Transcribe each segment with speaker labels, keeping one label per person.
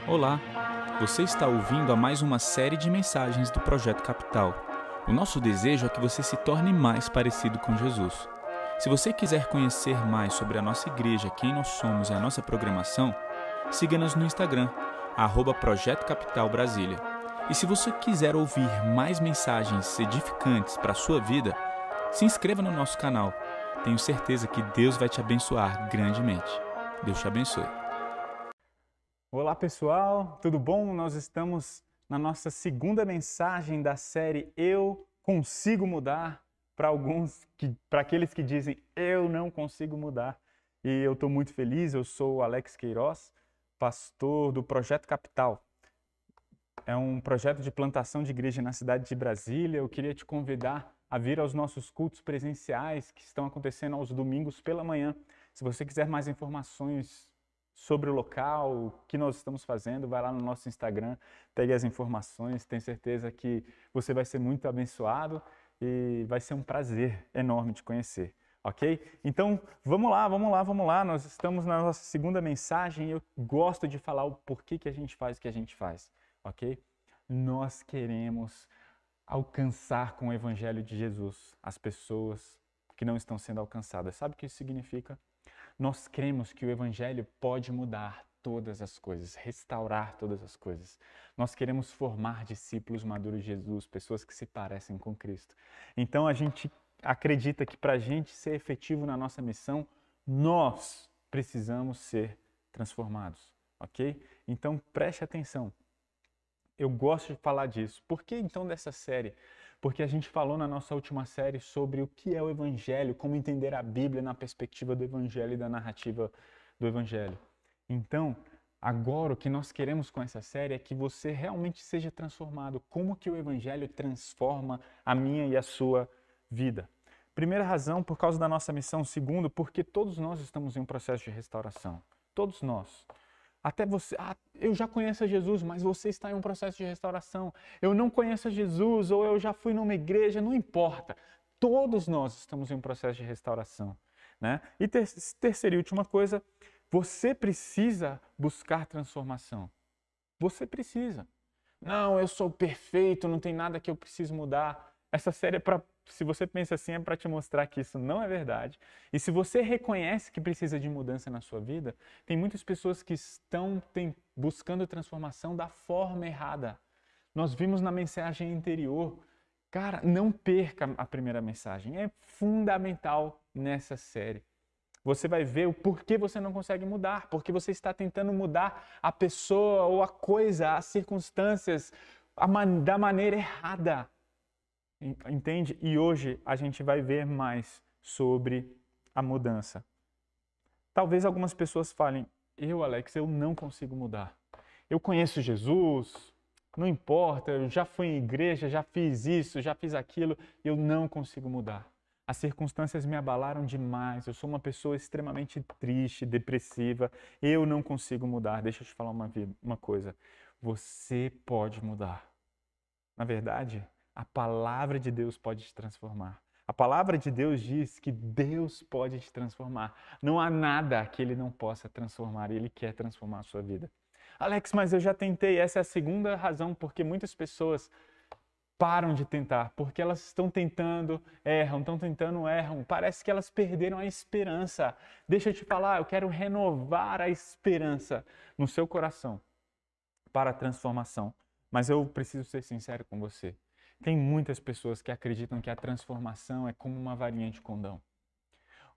Speaker 1: Olá, você está ouvindo a mais uma série de mensagens do Projeto Capital. O nosso desejo é que você se torne mais parecido com Jesus. Se você quiser conhecer mais sobre a nossa igreja, quem nós somos e a nossa programação, siga-nos no Instagram, @Projeto Capital Brasília. E se você quiser ouvir mais mensagens edificantes para a sua vida, se inscreva no nosso canal. Tenho certeza que Deus vai te abençoar grandemente. Deus te abençoe.
Speaker 2: Olá pessoal, tudo bom? Nós estamos na nossa segunda mensagem da série Eu Consigo Mudar, para aqueles que dizem eu não consigo mudar. E eu estou muito feliz, eu sou o Alex Queiroz, pastor do Projeto Capital. É um projeto de plantação de igreja na cidade de Brasília. Eu queria te convidar a vir aos nossos cultos presenciais que estão acontecendo aos domingos pela manhã. Se você quiser mais informações sobre o local, o que nós estamos fazendo, vai lá no nosso Instagram, pegue as informações, tenho certeza que você vai ser muito abençoado e vai ser um prazer enorme te conhecer, ok? Então, vamos lá, nós estamos na nossa segunda mensagem e eu gosto de falar o porquê que a gente faz o que a gente faz, ok? Nós queremos alcançar com o Evangelho de Jesus as pessoas que não estão sendo alcançadas. Sabe o que isso significa? Nós cremos que o Evangelho pode mudar todas as coisas, restaurar todas as coisas. Nós queremos formar discípulos maduros de Jesus, pessoas que se parecem com Cristo. Então a gente acredita que para a gente ser efetivo na nossa missão, nós precisamos ser transformados, ok? Então preste atenção. Eu gosto de falar disso. Por que então dessa série? Porque a gente falou na nossa última série sobre o que é o Evangelho, como entender a Bíblia na perspectiva do Evangelho e da narrativa do Evangelho. Então, agora o que nós queremos com essa série é que você realmente seja transformado. Como que o Evangelho transforma a minha e a sua vida? Primeira razão, por causa da nossa missão. Segundo, porque todos nós estamos em um processo de restauração. Todos nós. Até você, eu já conheço a Jesus, mas você está em um processo de restauração. Eu não conheço a Jesus, ou eu já fui numa igreja, não importa. Todos nós estamos em um processo de restauração, né? E terceira e última coisa, você precisa buscar transformação. Você precisa. Não, eu sou perfeito, não tem nada que eu preciso mudar. Essa série é para, se você pensa assim, é para te mostrar que isso não é verdade. E se você reconhece que precisa de mudança na sua vida, tem muitas pessoas que estão buscando transformação da forma errada. Nós vimos na mensagem anterior. Cara, não perca a primeira mensagem. É fundamental nessa série. Você vai ver o porquê você não consegue mudar, porque você está tentando mudar a pessoa ou a coisa, as circunstâncias da maneira errada. Entende? E hoje a gente vai ver mais sobre a mudança. Talvez algumas pessoas falem, Alex, eu não consigo mudar. Eu conheço Jesus, não importa, eu já fui em igreja, já fiz isso, já fiz aquilo, eu não consigo mudar. As circunstâncias me abalaram demais, eu sou uma pessoa extremamente triste, depressiva, eu não consigo mudar. Deixa eu te falar uma coisa, você pode mudar. Na verdade, a palavra de Deus pode te transformar. A palavra de Deus diz que Deus pode te transformar. Não há nada que Ele não possa transformar. Ele quer transformar a sua vida. Alex, mas eu já tentei. Essa é a segunda razão porque muitas pessoas param de tentar. Porque elas estão tentando, erram. Parece que elas perderam a esperança. Deixa eu te falar, eu quero renovar a esperança no seu coração para a transformação. Mas eu preciso ser sincero com você. Tem muitas pessoas que acreditam que a transformação é como uma varinha de condão.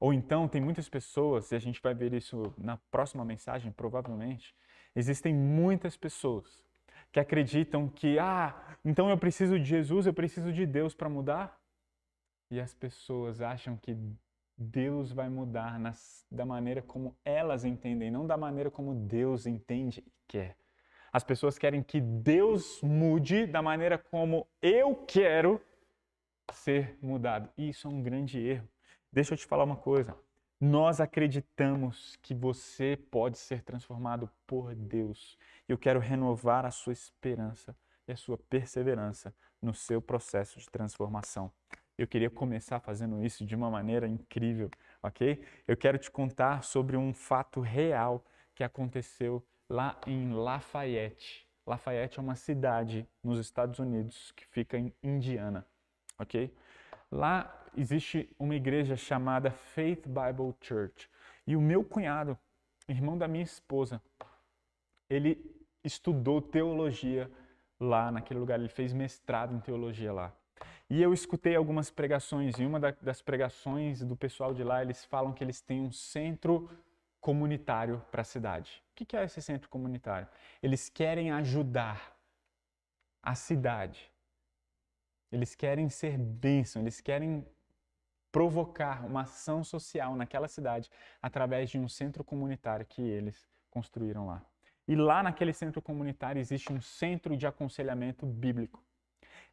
Speaker 2: Ou então, tem muitas pessoas, e a gente vai ver isso na próxima mensagem, provavelmente, existem muitas pessoas que acreditam que, então eu preciso de Jesus, eu preciso de Deus para mudar. E as pessoas acham que Deus vai mudar da maneira como elas entendem, não da maneira como Deus entende e quer. As pessoas querem que Deus mude da maneira como eu quero ser mudado. E isso é um grande erro. Deixa eu te falar uma coisa. Nós acreditamos que você pode ser transformado por Deus. Eu quero renovar a sua esperança e a sua perseverança no seu processo de transformação. Eu queria começar fazendo isso de uma maneira incrível, ok? Eu quero te contar sobre um fato real que aconteceu lá em Lafayette. Lafayette é uma cidade nos Estados Unidos que fica em Indiana, ok? Lá existe uma igreja chamada Faith Bible Church. E o meu cunhado, irmão da minha esposa, ele estudou teologia lá naquele lugar, ele fez mestrado em teologia lá. E eu escutei algumas pregações, e uma das pregações do pessoal de lá, eles falam que eles têm um centro comunitário para a cidade. O que é esse centro comunitário? Eles querem ajudar a cidade. Eles querem ser bênção, eles querem provocar uma ação social naquela cidade através de um centro comunitário que eles construíram lá. E lá naquele centro comunitário existe um centro de aconselhamento bíblico.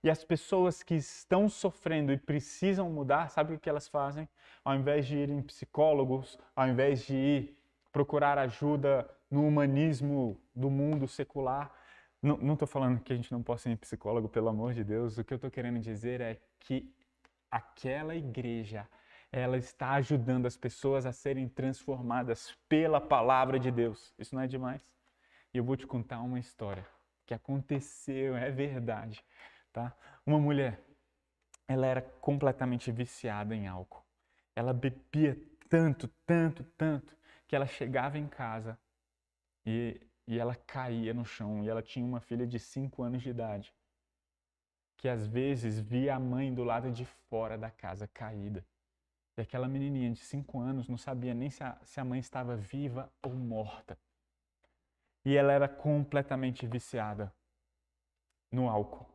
Speaker 2: E as pessoas que estão sofrendo e precisam mudar, sabe o que elas fazem? Ao invés de irem psicólogos, ao invés de ir procurar ajuda no humanismo do mundo secular, não estou falando que a gente não possa ir em psicólogo, pelo amor de Deus. O que eu estou querendo dizer é que aquela igreja, ela está ajudando as pessoas a serem transformadas pela palavra de Deus. Isso não é demais? E eu vou te contar uma história que aconteceu, é verdade. Tá? Uma mulher, ela era completamente viciada em álcool. Ela bebia tanto, que ela chegava em casa e ela caía no chão. E ela tinha uma filha de 5 anos de idade, que às vezes via a mãe do lado de fora da casa caída. E aquela menininha de 5 anos não sabia nem se a mãe estava viva ou morta. E ela era completamente viciada no álcool.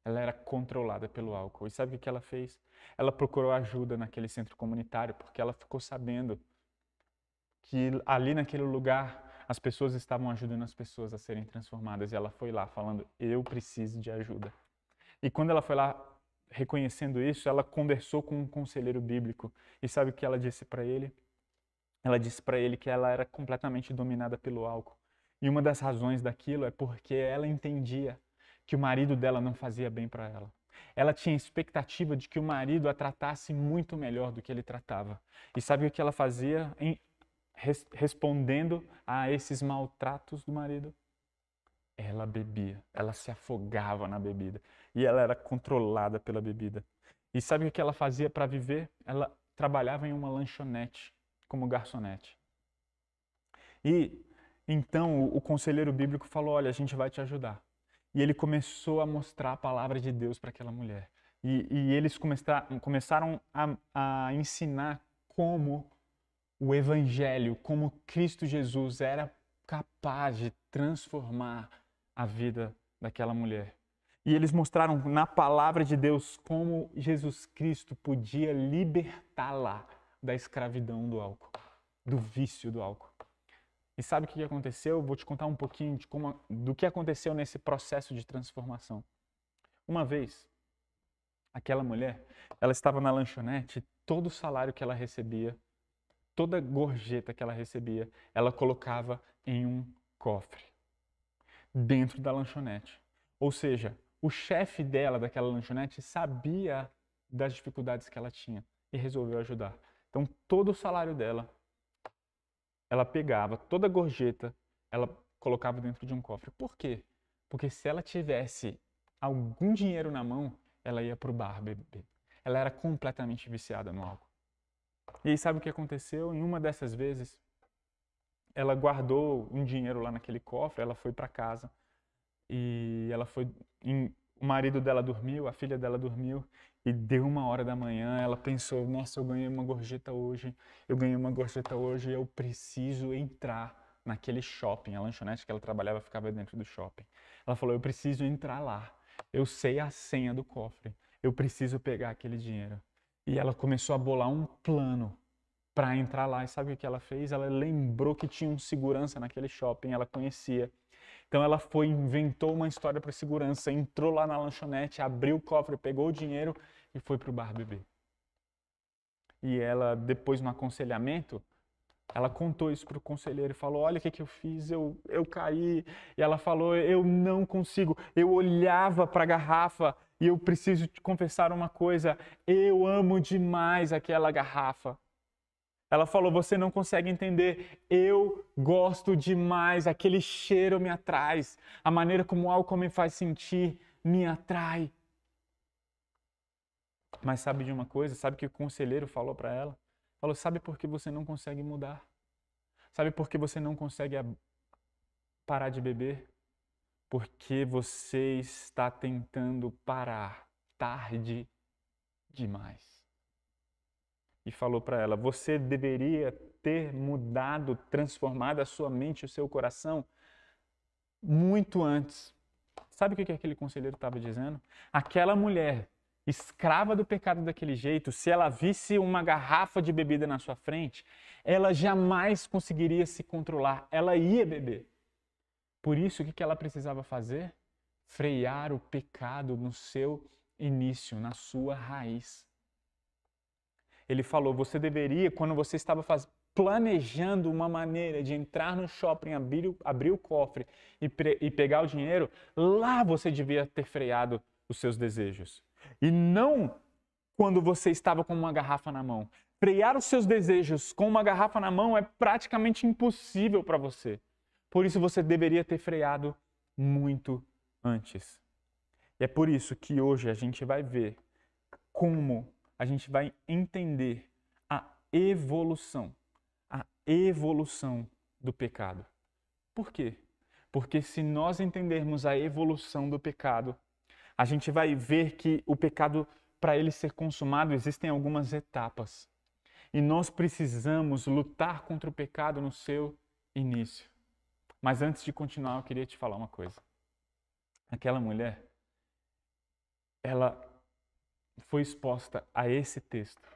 Speaker 2: Ela era controlada pelo álcool. E sabe o que ela fez? Ela procurou ajuda naquele centro comunitário, porque ela ficou sabendo que ali naquele lugar as pessoas estavam ajudando as pessoas a serem transformadas. E ela foi lá falando, eu preciso de ajuda. E quando ela foi lá reconhecendo isso, ela conversou com um conselheiro bíblico. E sabe o que ela disse para ele? Ela disse para ele que ela era completamente dominada pelo álcool. E uma das razões daquilo é porque ela entendia que o marido dela não fazia bem para ela. Ela tinha expectativa de que o marido a tratasse muito melhor do que ele tratava. E sabe o que ela fazia respondendo a esses maltratos do marido? Ela bebia, ela se afogava na bebida. E ela era controlada pela bebida. E sabe o que ela fazia para viver? Ela trabalhava em uma lanchonete como garçonete. E então o conselheiro bíblico falou, olha, a gente vai te ajudar. E ele começou a mostrar a palavra de Deus para aquela mulher. E eles começaram a ensinar como o Evangelho, como Cristo Jesus era capaz de transformar a vida daquela mulher. E eles mostraram na palavra de Deus como Jesus Cristo podia libertá-la da escravidão do álcool, do vício do álcool. E sabe o que aconteceu? Eu vou te contar um pouquinho do que aconteceu nesse processo de transformação. Uma vez, aquela mulher, ela estava na lanchonete, todo o salário que ela recebia, toda gorjeta que ela recebia, ela colocava em um cofre, dentro da lanchonete. Ou seja, o chefe dela, daquela lanchonete, sabia das dificuldades que ela tinha e resolveu ajudar. Então, todo o salário dela, ela pegava toda a gorjeta, ela colocava dentro de um cofre. Por quê? Porque se ela tivesse algum dinheiro na mão, ela ia pro bar beber. Ela era completamente viciada no álcool. E aí sabe o que aconteceu? Em uma dessas vezes, ela guardou um dinheiro lá naquele cofre, ela foi para casa e o marido dela dormiu, a filha dela dormiu e deu 1h da manhã, ela pensou, nossa, eu ganhei uma gorjeta hoje, eu preciso entrar naquele shopping, a lanchonete que ela trabalhava ficava dentro do shopping. Ela falou, eu preciso entrar lá, eu sei a senha do cofre, eu preciso pegar aquele dinheiro. E ela começou a bolar um plano para entrar lá. E sabe o que ela fez? Ela lembrou que tinha um segurança naquele shopping, ela conhecia. Então ela inventou uma história para segurança, entrou lá na lanchonete, abriu o cofre, pegou o dinheiro e foi pro bar beber. E ela, depois no aconselhamento, ela contou isso pro conselheiro e falou, olha o que eu fiz, eu caí. E ela falou, eu não consigo, eu olhava para a garrafa e eu preciso te confessar uma coisa, eu amo demais aquela garrafa. Ela falou, você não consegue entender, eu gosto demais, aquele cheiro me atrai, a maneira como o álcool me faz sentir me atrai. Mas sabe de uma coisa? Sabe o que o conselheiro falou para ela? Falou, sabe por que você não consegue mudar? Sabe por que você não consegue parar de beber? Porque você está tentando parar tarde demais. E falou para ela, você deveria ter mudado, transformado a sua mente e o seu coração muito antes. Sabe o que aquele conselheiro estava dizendo? Aquela mulher, escrava do pecado daquele jeito, se ela visse uma garrafa de bebida na sua frente, ela jamais conseguiria se controlar, ela ia beber. Por isso, o que ela precisava fazer? Frear o pecado no seu início, na sua raiz. Ele falou, você deveria, quando você estava planejando uma maneira de entrar no shopping, abrir o cofre e pegar o dinheiro, lá você devia ter freado os seus desejos. E não quando você estava com uma garrafa na mão. Frear os seus desejos com uma garrafa na mão é praticamente impossível para você. Por isso você deveria ter freado muito antes. E é por isso que hoje a gente vai ver como a gente vai entender a evolução do pecado. Por quê? Porque se nós entendermos a evolução do pecado, a gente vai ver que o pecado, para ele ser consumado, existem algumas etapas. E nós precisamos lutar contra o pecado no seu início. Mas antes de continuar, eu queria te falar uma coisa. Aquela mulher, ela foi exposta a esse texto.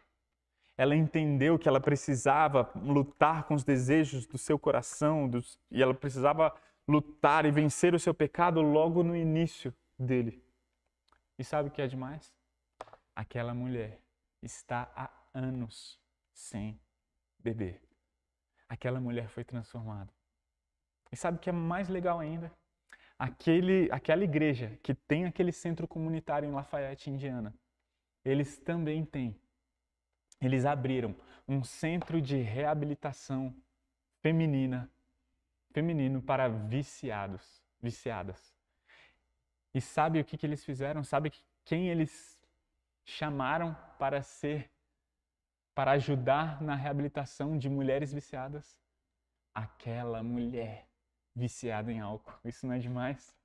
Speaker 2: Ela entendeu que ela precisava lutar com os desejos do seu coração e ela precisava lutar e vencer o seu pecado logo no início dele. E sabe o que é demais? Aquela mulher está há anos sem beber. Aquela mulher foi transformada. E sabe o que é mais legal ainda? Aquela igreja que tem aquele centro comunitário em Lafayette, Indiana, eles também têm. Eles abriram um centro de reabilitação feminino para viciadas. E sabe o que eles fizeram? Sabe quem eles chamaram para ajudar na reabilitação de mulheres viciadas? Aquela mulher viciada em álcool. Isso não é demais?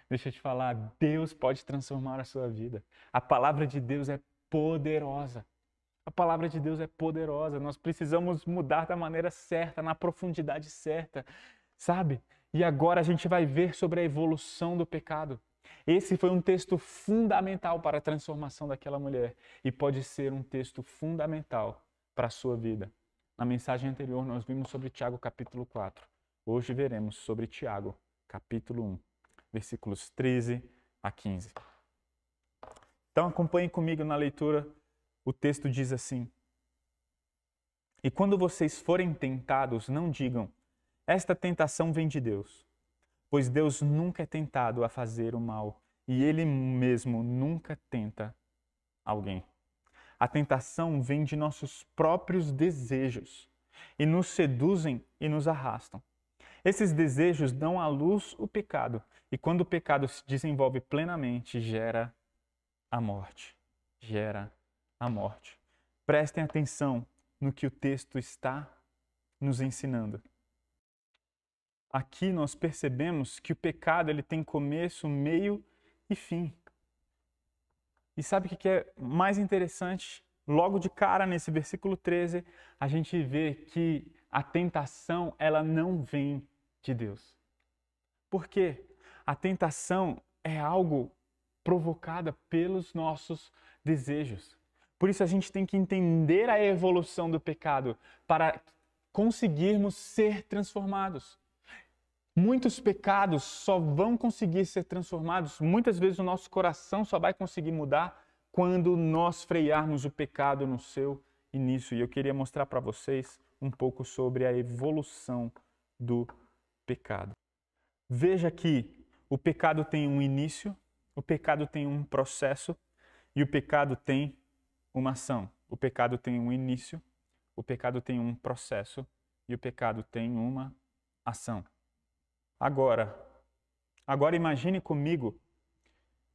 Speaker 2: Deixa eu te falar, Deus pode transformar a sua vida. A palavra de Deus é poderosa. A palavra de Deus é poderosa. Nós precisamos mudar da maneira certa, na profundidade certa, sabe? E agora a gente vai ver sobre a evolução do pecado. Esse foi um texto fundamental para a transformação daquela mulher e pode ser um texto fundamental para a sua vida. Na mensagem anterior nós vimos sobre Tiago capítulo 4. Hoje veremos sobre Tiago capítulo 1, versículos 13 a 15. Então acompanhe comigo na leitura. O texto diz assim: E quando vocês forem tentados, não digam, esta tentação vem de Deus, pois Deus nunca é tentado a fazer o mal, e Ele mesmo nunca tenta alguém. A tentação vem de nossos próprios desejos, e nos seduzem e nos arrastam. Esses desejos dão à luz o pecado, e quando o pecado se desenvolve plenamente, gera a morte. A morte. Prestem atenção no que o texto está nos ensinando. Aqui nós percebemos que o pecado ele tem começo, meio e fim. E sabe o que é mais interessante? Logo de cara, nesse versículo 13, a gente vê que a tentação ela não vem de Deus. Por quê? A tentação é algo provocada pelos nossos desejos. Por isso a gente tem que entender a evolução do pecado para conseguirmos ser transformados. Muitos pecados só vão conseguir ser transformados, muitas vezes o nosso coração só vai conseguir mudar quando nós frearmos o pecado no seu início. E eu queria mostrar para vocês um pouco sobre a evolução do pecado. Veja que o pecado tem um início, o pecado tem um processo e o pecado tem uma ação. O pecado tem um início, O pecado tem um processo e o pecado tem uma ação. Agora imagine comigo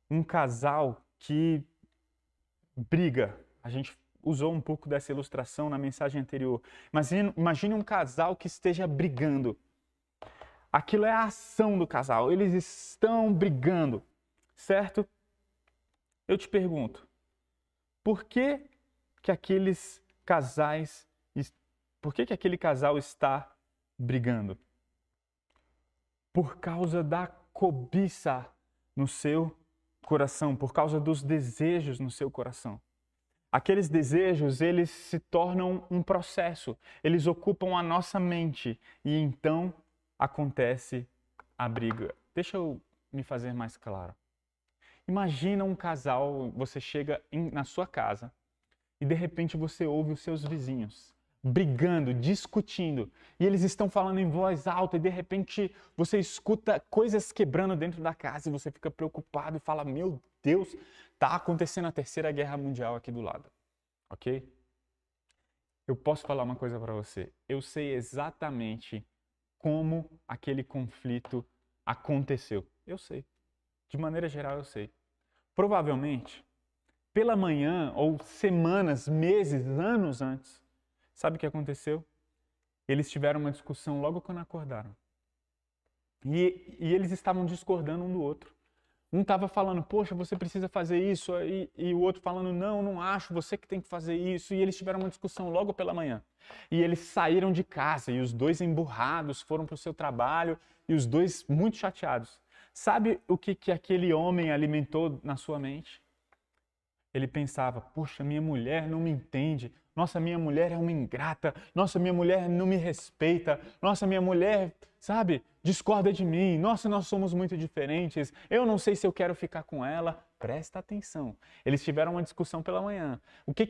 Speaker 2: um casal que briga. A gente usou um pouco dessa ilustração na mensagem anterior. Mas imagine um casal que esteja brigando. Aquilo é a ação do casal. Eles estão brigando, certo? Eu te pergunto, por que aquele casal está brigando? Por causa da cobiça no seu coração, por causa dos desejos no seu coração. Aqueles desejos, eles se tornam um processo, eles ocupam a nossa mente e então acontece a briga. Deixa eu me fazer mais claro. Imagina um casal, você chega na sua casa e de repente você ouve os seus vizinhos brigando, discutindo, e eles estão falando em voz alta e de repente você escuta coisas quebrando dentro da casa e você fica preocupado e fala, meu Deus, está acontecendo a Terceira Guerra Mundial aqui do lado, ok? Eu posso falar uma coisa para você, eu sei exatamente como aquele conflito aconteceu, eu sei, de maneira geral eu sei. Provavelmente, pela manhã ou semanas, meses, anos antes, sabe o que aconteceu? Eles tiveram uma discussão logo quando acordaram. E eles estavam discordando um do outro. Um estava falando, poxa, você precisa fazer isso. E o outro falando, não acho, você que tem que fazer isso. E eles tiveram uma discussão logo pela manhã. E eles saíram de casa e os dois emburrados foram para o seu trabalho e os dois muito chateados. Sabe o que aquele homem alimentou na sua mente? Ele pensava, poxa, minha mulher não me entende. Nossa, minha mulher é uma ingrata. Nossa, minha mulher não me respeita. Nossa, minha mulher, sabe, discorda de mim. Nossa, nós somos muito diferentes. Eu não sei se eu quero ficar com ela. Presta atenção. Eles tiveram uma discussão pela manhã. O que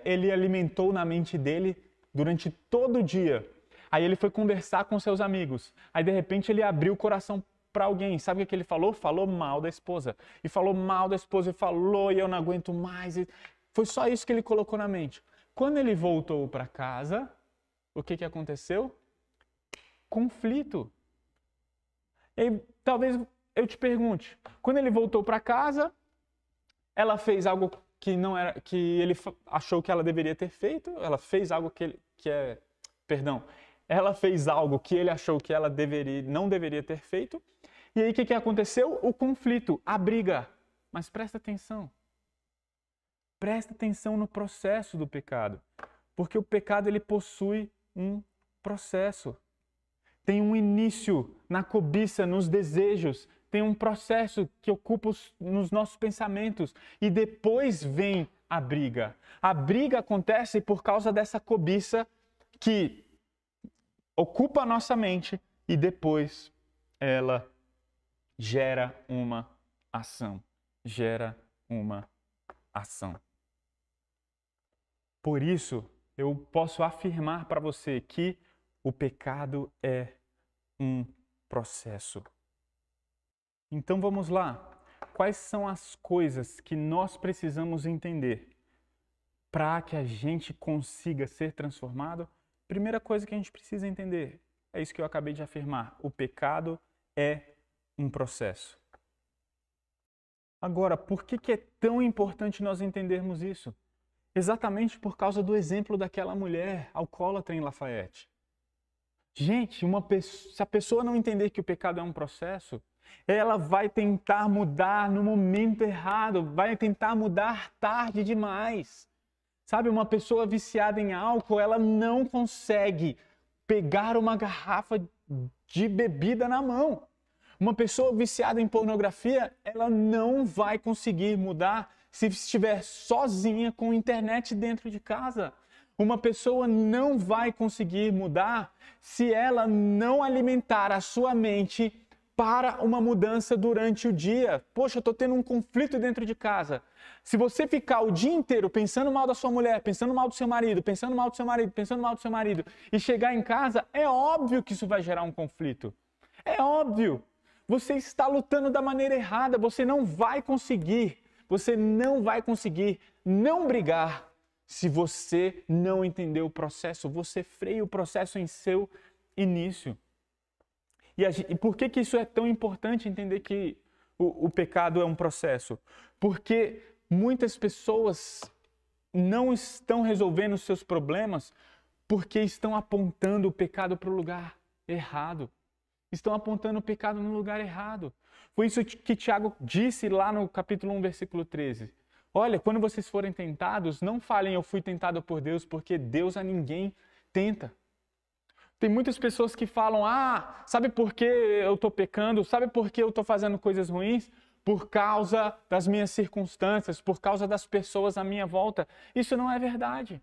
Speaker 2: ele alimentou na mente dele durante todo o dia? Aí ele foi conversar com seus amigos. Aí, de repente, ele abriu o coração para alguém. Sabe o que ele falou? Falou mal da esposa. E falou mal da esposa e falou, e eu não aguento mais. E foi só isso que ele colocou na mente. Quando ele voltou para casa, o que aconteceu? Conflito. E talvez eu te pergunte, quando ele voltou para casa, ela fez algo que não era, que ele achou que ela deveria ter feito, ela fez algo ela fez algo que ele achou que ela não deveria ter feito. E aí o que aconteceu? O conflito, a briga. Mas presta atenção. Presta atenção no processo do pecado. Porque o pecado ele possui um processo. Tem um início na cobiça, nos desejos. Tem um processo que ocupa nos nossos pensamentos. E depois vem a briga. A briga acontece por causa dessa cobiça que ocupa a nossa mente e depois ela gera uma ação. Gera uma ação. Por isso, eu posso afirmar para você que o pecado é um processo. Então vamos lá. Quais são as coisas que nós precisamos entender para que a gente consiga ser transformado? Primeira coisa que a gente precisa entender é isso que eu acabei de afirmar. O pecado é um processo. Agora, por que é tão importante nós entendermos isso? Exatamente por causa do exemplo daquela mulher alcoólatra em Lafayette. Gente, se a pessoa não entender que o pecado é um processo, ela vai tentar mudar no momento errado, vai tentar mudar tarde demais. Sabe, uma pessoa viciada em álcool, ela não consegue pegar uma garrafa de bebida na mão. Uma pessoa viciada em pornografia, ela não vai conseguir mudar se estiver sozinha com internet dentro de casa. Uma pessoa não vai conseguir mudar se ela não alimentar a sua mente para uma mudança durante o dia. Poxa, eu estou tendo um conflito dentro de casa. Se você ficar o dia inteiro pensando mal da sua mulher, pensando mal do seu marido, pensando mal do seu marido, pensando mal do seu marido, e chegar em casa, é óbvio que isso vai gerar um conflito. É óbvio. Você está lutando da maneira errada. Você não vai conseguir não brigar Se você não entender o processo, você freia o processo em seu início. E por que isso é tão importante entender que o pecado é um processo? Porque muitas pessoas não estão resolvendo os seus problemas porque estão apontando o pecado para o lugar errado. Estão apontando o pecado no lugar errado. Foi isso que Tiago disse lá no capítulo 1, versículo 13. Olha, quando vocês forem tentados, não falem eu fui tentado por Deus, porque Deus a ninguém tenta. Tem muitas pessoas que falam, sabe por que eu estou pecando? Sabe por que eu estou fazendo coisas ruins? Por causa das minhas circunstâncias, por causa das pessoas à minha volta. Isso não é verdade.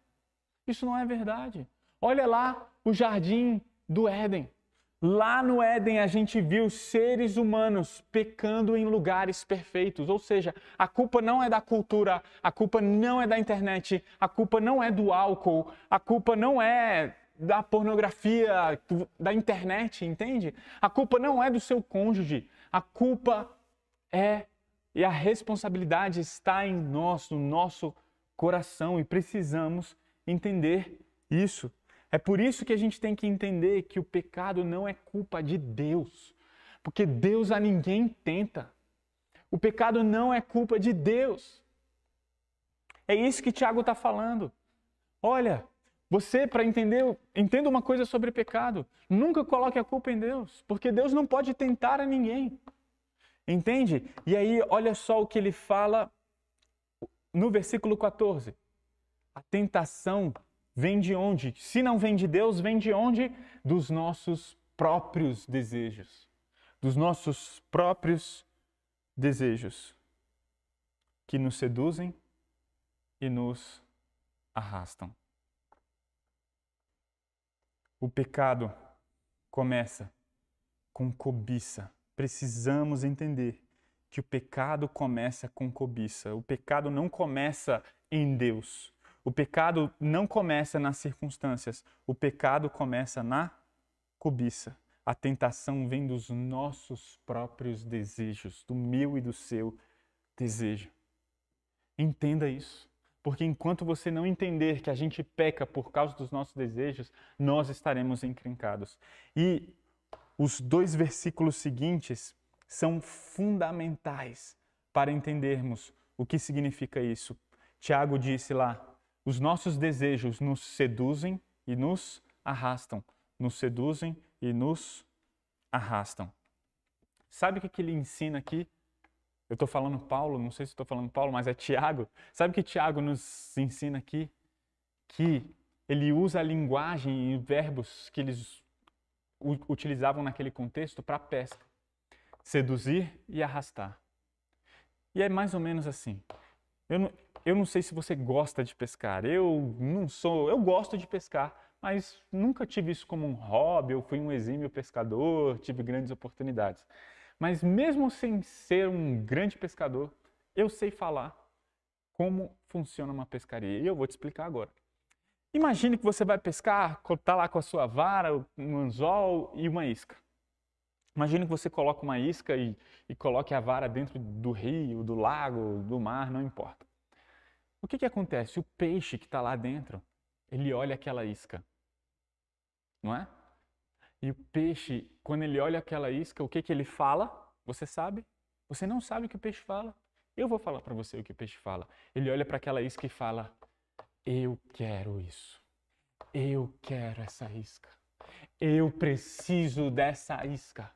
Speaker 2: Isso não é verdade. Olha lá o jardim do Éden. Lá no Éden a gente viu seres humanos pecando em lugares perfeitos. Ou seja, a culpa não é da cultura, a culpa não é da internet, a culpa não é do álcool, a culpa não é da pornografia, da internet, entende? A culpa não é do seu cônjuge, a culpa e a responsabilidade está em nós, no nosso coração, e precisamos entender isso. É por isso que a gente tem que entender que o pecado não é culpa de Deus, porque Deus a ninguém tenta. O pecado não é culpa de Deus. É isso que Tiago está falando. Olha, você, para entender, entenda uma coisa sobre pecado. Nunca coloque a culpa em Deus, porque Deus não pode tentar a ninguém. Entende? E aí, olha só o que ele fala no versículo 14. A tentação vem de onde? Se não vem de Deus, vem de onde? Dos nossos próprios desejos. Dos nossos próprios desejos que nos seduzem e nos arrastam. O pecado começa com cobiça. Precisamos entender que o pecado começa com cobiça. O pecado não começa em Deus. O pecado não começa nas circunstâncias. O pecado começa na cobiça. A tentação vem dos nossos próprios desejos, do meu e do seu desejo. Entenda isso. Porque enquanto você não entender que a gente peca por causa dos nossos desejos, nós estaremos encrencados. E os 2 versículos seguintes são fundamentais para entendermos o que significa isso. Tiago disse lá, os nossos desejos nos seduzem e nos arrastam. Nos seduzem e nos arrastam. Sabe o que ele ensina aqui? Eu estou falando Paulo, não sei se estou falando Paulo, mas é Tiago. Sabe o que Tiago nos ensina aqui? Que ele usa a linguagem e verbos que eles utilizavam naquele contexto para pesca. Seduzir e arrastar. E é mais ou menos assim. Eu não sei se você gosta de pescar. Eu gosto de pescar, mas nunca tive isso como um hobby. Eu fui um exímio pescador, tive grandes oportunidades. Mas mesmo sem ser um grande pescador, eu sei falar como funciona uma pescaria. E eu vou te explicar agora. Imagine que você vai pescar, está lá com a sua vara, um anzol e uma isca. Imagine que você coloca uma isca e coloque a vara dentro do rio, do lago, do mar, não importa. O que acontece? O peixe que está lá dentro, ele olha aquela isca, não é? E o peixe, quando ele olha aquela isca, o que ele fala? Você sabe? Você não sabe o que o peixe fala? Eu vou falar para você o que o peixe fala. Ele olha para aquela isca e fala, eu quero isso. Eu quero essa isca. Eu preciso dessa isca.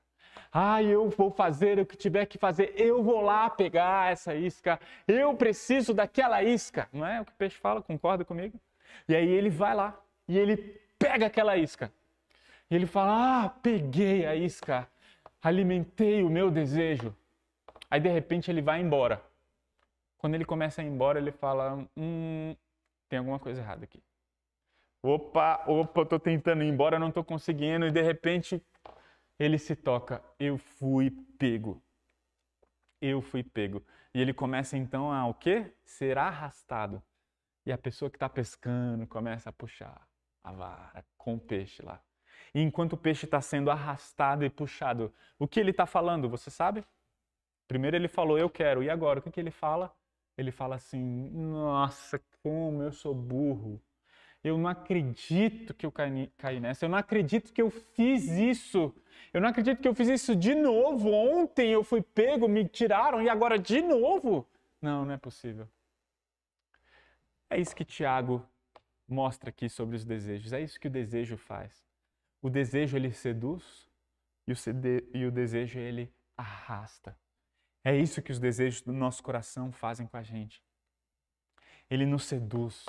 Speaker 2: Eu vou fazer o que tiver que fazer. Eu vou lá pegar essa isca. Eu preciso daquela isca. Não é o que o peixe fala? Concorda comigo? E aí ele vai lá e ele pega aquela isca. E ele fala, peguei a isca. Alimentei o meu desejo. Aí de repente ele vai embora. Quando ele começa a ir embora, ele fala, tem alguma coisa errada aqui. Opa, eu tô tentando ir embora, não tô conseguindo. E de repente ele se toca, eu fui pego. Eu fui pego. E ele começa então a o quê? Ser arrastado. E a pessoa que está pescando começa a puxar a vara com o peixe lá. E enquanto o peixe está sendo arrastado e puxado, o que ele está falando, você sabe? Primeiro ele falou, eu quero. E agora, o que ele fala? Ele fala assim, nossa, como eu sou burro. Eu não acredito que eu caí nessa. Eu não acredito que eu fiz isso. Eu não acredito que eu fiz isso de novo. Ontem eu fui pego, me tiraram e agora de novo. Não, não é possível. É isso que Tiago mostra aqui sobre os desejos. É isso que o desejo faz. O desejo, ele seduz e o desejo, ele arrasta. É isso que os desejos do nosso coração fazem com a gente. Ele nos seduz.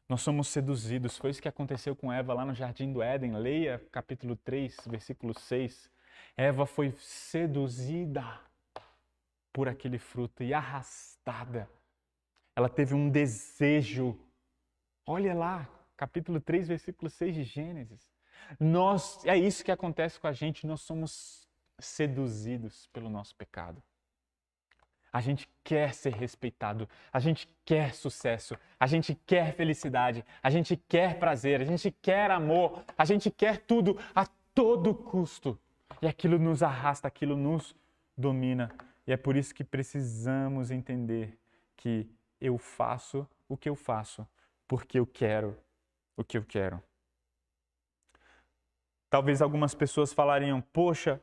Speaker 2: Nós somos seduzidos. Foi isso que aconteceu com Eva lá no Jardim do Éden. Leia capítulo 3, versículo 6. Eva foi seduzida por aquele fruto e arrastada. Ela teve um desejo. Olha lá, capítulo 3, versículo 6 de Gênesis. É isso que acontece com a gente. Nós somos seduzidos pelo nosso pecado. A gente quer ser respeitado, a gente quer sucesso, a gente quer felicidade, a gente quer prazer, a gente quer amor, a gente quer tudo a todo custo. E aquilo nos arrasta, aquilo nos domina. E é por isso que precisamos entender que eu faço o que eu faço, porque eu quero o que eu quero. Talvez algumas pessoas falariam, poxa,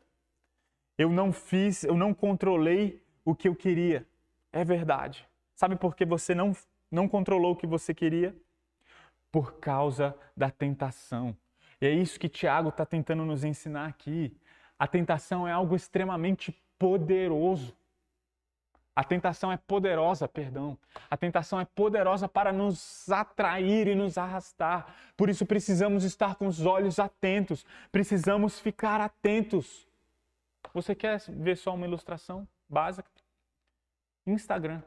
Speaker 2: eu não controlei o que eu queria. É verdade. Sabe por que você não controlou o que você queria? Por causa da tentação. E é isso que Tiago está tentando nos ensinar aqui. A tentação é algo extremamente poderoso. A tentação é poderosa, perdão. A tentação é poderosa para nos atrair e nos arrastar. Por isso precisamos estar com os olhos atentos. Precisamos ficar atentos. Você quer ver só uma ilustração básica? Instagram.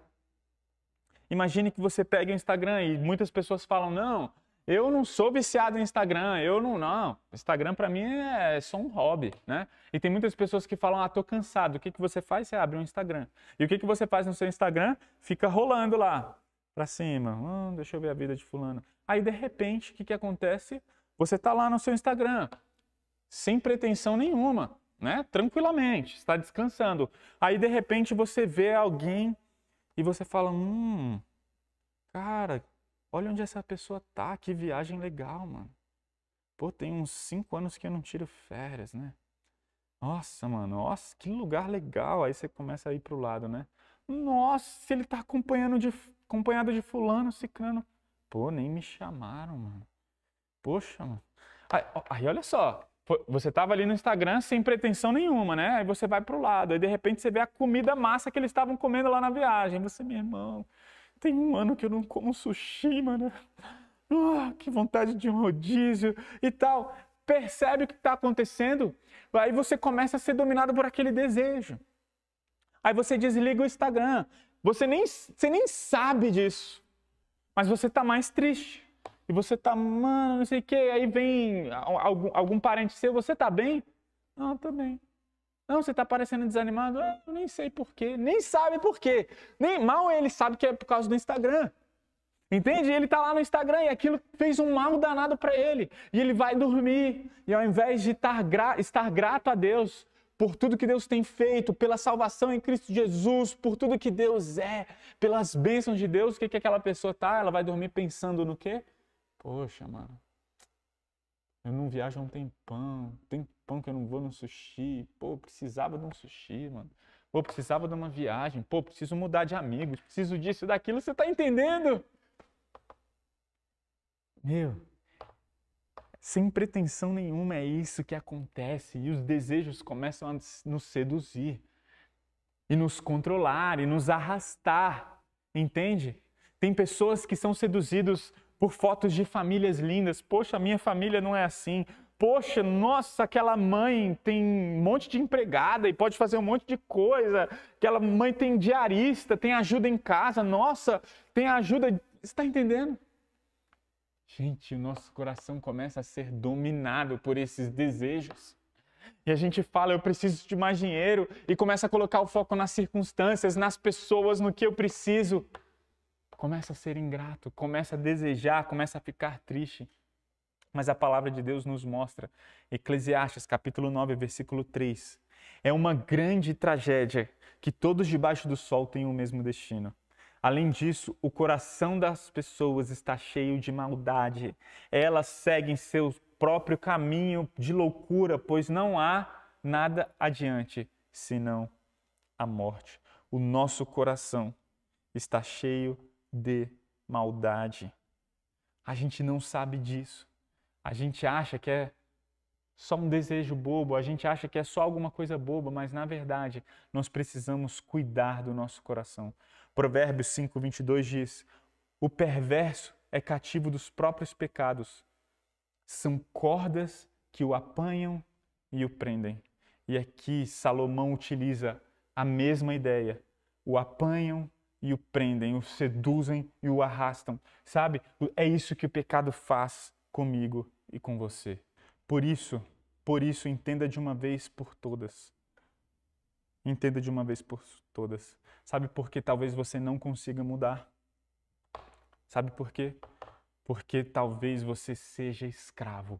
Speaker 2: Imagine que você pegue o Instagram e muitas pessoas falam, não, eu não sou viciado em Instagram, não. Instagram para mim é só um hobby, né? E tem muitas pessoas que falam, tô cansado. O que você faz? Você abre um Instagram. E o que você faz no seu Instagram? Fica rolando lá, pra cima. Deixa eu ver a vida de fulano. Aí, de repente, o que acontece? Você tá lá no seu Instagram, sem pretensão nenhuma, né? Tranquilamente, está descansando. Aí, de repente, você vê alguém e você fala, cara, olha onde essa pessoa tá, que viagem legal, mano. Pô, tem uns 5 anos que eu não tiro férias, né? Nossa, mano, que lugar legal. Aí você começa a ir pro lado, né? Nossa, ele tá acompanhado de fulano, ciclano. Pô, nem me chamaram, mano. Poxa, mano. Aí olha só. Você estava ali no Instagram sem pretensão nenhuma, né? Aí você vai pro lado, aí de repente você vê a comida massa que eles estavam comendo lá na viagem. Você, meu irmão, tem 1 ano que eu não como sushi, mano. Que vontade de um rodízio e tal. Percebe o que está acontecendo? Aí você começa a ser dominado por aquele desejo. Aí você desliga o Instagram. Você nem sabe disso. Mas você está mais triste. E você tá, mano, não sei o quê. Aí vem algum parente seu, você tá bem? Não, tô bem. Não, você tá parecendo desanimado? Eu nem sei por quê. Nem sabe por quê. Nem mal ele sabe que é por causa do Instagram. Entende? Ele tá lá no Instagram e aquilo fez um mal danado para ele. E ele vai dormir. E ao invés de estar grato a Deus por tudo que Deus tem feito, pela salvação em Cristo Jesus, por tudo que Deus é, pelas bênçãos de Deus, o que aquela pessoa tá? Ela vai dormir pensando no quê? Poxa, mano, eu não viajo há um tempão que eu não vou no sushi. Pô, precisava de um sushi, mano. Pô, precisava de uma viagem. Pô, preciso mudar de amigos, preciso disso, daquilo. Você tá entendendo? Meu, sem pretensão nenhuma é isso que acontece. E os desejos começam a nos seduzir. E nos controlar, e nos arrastar. Entende? Tem pessoas que são seduzidos por fotos de famílias lindas. Poxa, a minha família não é assim. Poxa, nossa, aquela mãe tem um monte de empregada e pode fazer um monte de coisa. Aquela mãe tem diarista, tem ajuda em casa. Nossa, tem ajuda... Você está entendendo? Gente, o nosso coração começa a ser dominado por esses desejos. E a gente fala, eu preciso de mais dinheiro. E começa a colocar o foco nas circunstâncias, nas pessoas, no que eu preciso. Começa a ser ingrato, começa a desejar, começa a ficar triste. Mas a palavra de Deus nos mostra, Eclesiastes capítulo 9, versículo 3. É uma grande tragédia que todos debaixo do sol têm o mesmo destino. Além disso, o coração das pessoas está cheio de maldade. Elas seguem seu próprio caminho de loucura, pois não há nada adiante senão a morte. O nosso coração está cheio de maldade. A gente não sabe disso. A gente acha que é só um desejo bobo, a gente acha que é só alguma coisa boba, mas na verdade nós precisamos cuidar do nosso coração. Provérbios 5:22 diz: o perverso é cativo dos próprios pecados. São cordas que o apanham e o prendem. E aqui Salomão utiliza a mesma ideia. O apanham e o prendem, o seduzem e o arrastam. Sabe? É isso que o pecado faz comigo e com você. Por isso, entenda de uma vez por todas. Entenda de uma vez por todas. Sabe por que talvez você não consiga mudar? Sabe por quê? Porque talvez você seja escravo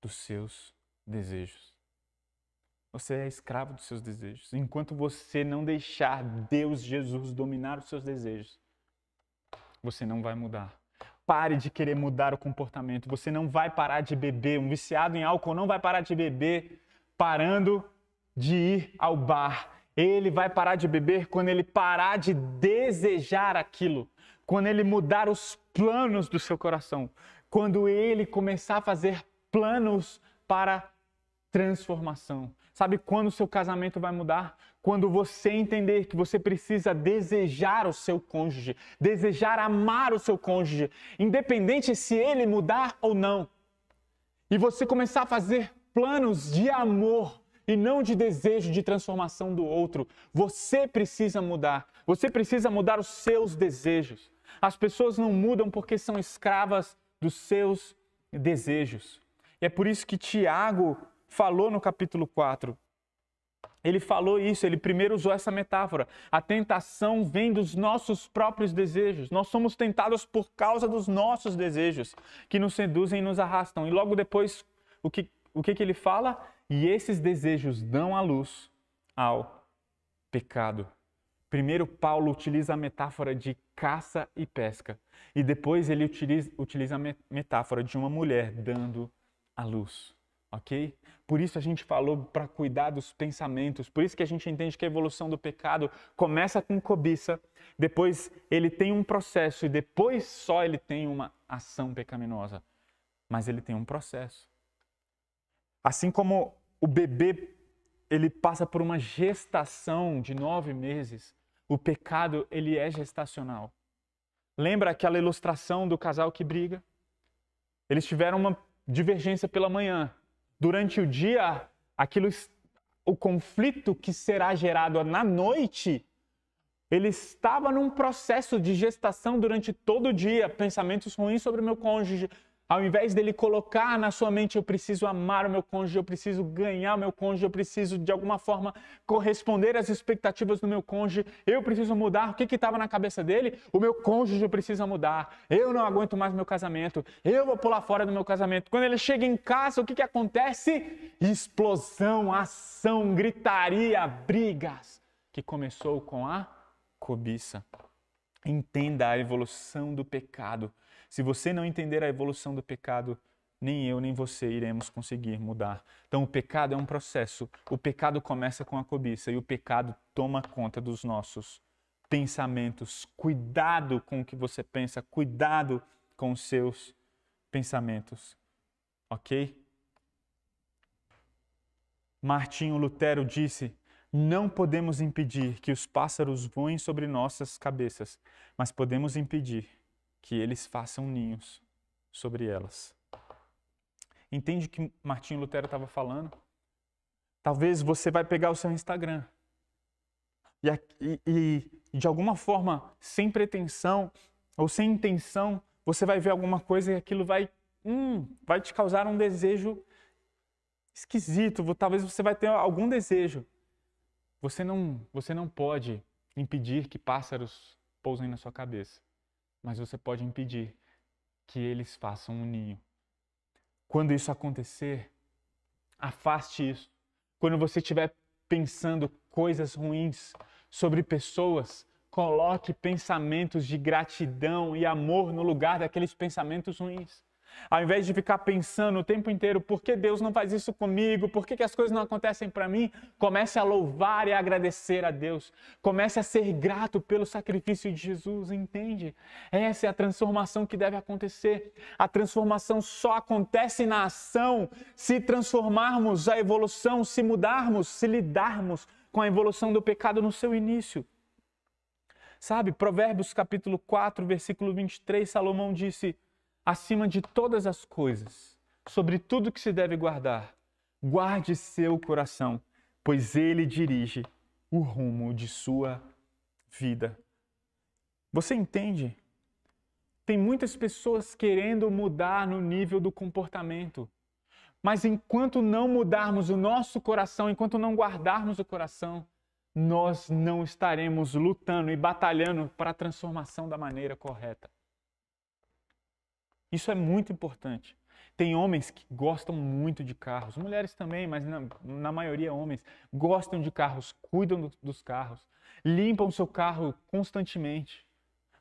Speaker 2: dos seus desejos. Você é escravo dos seus desejos. Enquanto você não deixar Deus, Jesus, dominar os seus desejos, você não vai mudar. Pare de querer mudar o comportamento. Você não vai parar de beber. Um viciado em álcool não vai parar de beber parando de ir ao bar. Ele vai parar de beber quando ele parar de desejar aquilo. Quando ele mudar os planos do seu coração. Quando ele começar a fazer planos para transformação. Sabe quando o seu casamento vai mudar? Quando você entender que você precisa desejar o seu cônjuge, desejar amar o seu cônjuge, independente se ele mudar ou não. E você começar a fazer planos de amor e não de desejo de transformação do outro. Você precisa mudar. Você precisa mudar os seus desejos. As pessoas não mudam porque são escravas dos seus desejos. E é por isso que Tiago falou no capítulo 4. Ele falou isso, ele primeiro usou essa metáfora. A tentação vem dos nossos próprios desejos. Nós somos tentados por causa dos nossos desejos, que nos seduzem e nos arrastam. E logo depois, o que ele fala? E esses desejos dão à luz ao pecado. Primeiro, Paulo utiliza a metáfora de caça e pesca. E depois ele utiliza a metáfora de uma mulher dando à luz. Ok? Por isso a gente falou para cuidar dos pensamentos. Por isso que a gente entende que a evolução do pecado começa com cobiça, depois ele tem um processo e depois só ele tem uma ação pecaminosa. Mas ele tem um processo. Assim como o bebê ele passa por uma gestação de 9 meses, o pecado ele é gestacional. Lembra aquela ilustração do casal que briga? Eles tiveram uma divergência pela manhã. Durante o dia, o conflito que será gerado na noite, ele estava num processo de gestação durante todo o dia, pensamentos ruins sobre o meu cônjuge. Ao invés dele colocar na sua mente, eu preciso amar o meu cônjuge, eu preciso ganhar o meu cônjuge, eu preciso de alguma forma corresponder às expectativas do meu cônjuge, eu preciso mudar. O que estava na cabeça dele? O meu cônjuge precisa mudar, eu não aguento mais meu casamento, eu vou pular fora do meu casamento. Quando ele chega em casa, o que acontece? Explosão, ação, gritaria, brigas, que começou com a cobiça. Entenda a evolução do pecado. Se você não entender a evolução do pecado, nem eu nem você iremos conseguir mudar. Então o pecado é um processo. O pecado começa com a cobiça e o pecado toma conta dos nossos pensamentos. Cuidado com o que você pensa, cuidado com os seus pensamentos. Ok? Martinho Lutero disse: não podemos impedir que os pássaros voem sobre nossas cabeças, mas podemos impedir que eles façam ninhos sobre elas. Entende o que Martinho Lutero estava falando? Talvez você vai pegar o seu Instagram e de alguma forma, sem pretensão ou sem intenção, você vai ver alguma coisa e aquilo vai te causar um desejo esquisito. Talvez você vai ter algum desejo. Você não pode impedir que pássaros pousem na sua cabeça. Mas você pode impedir que eles façam um ninho. Quando isso acontecer, afaste isso. Quando você estiver pensando coisas ruins sobre pessoas, coloque pensamentos de gratidão e amor no lugar daqueles pensamentos ruins. Ao invés de ficar pensando o tempo inteiro, por que Deus não faz isso comigo? Por que as coisas não acontecem para mim? Comece a louvar e a agradecer a Deus. Comece a ser grato pelo sacrifício de Jesus, entende? Essa é a transformação que deve acontecer. A transformação só acontece na ação se transformarmos a evolução, se mudarmos, se lidarmos com a evolução do pecado no seu início. Sabe, Provérbios capítulo 4, versículo 23, Salomão disse: acima de todas as coisas, sobre tudo que se deve guardar, guarde seu coração, pois ele dirige o rumo de sua vida. Você entende? Tem muitas pessoas querendo mudar no nível do comportamento, mas enquanto não mudarmos o nosso coração, enquanto não guardarmos o coração, nós não estaremos lutando e batalhando para a transformação da maneira correta. Isso é muito importante. Tem homens que gostam muito de carros, mulheres também, mas na maioria homens, gostam de carros, cuidam dos carros, limpam o seu carro constantemente,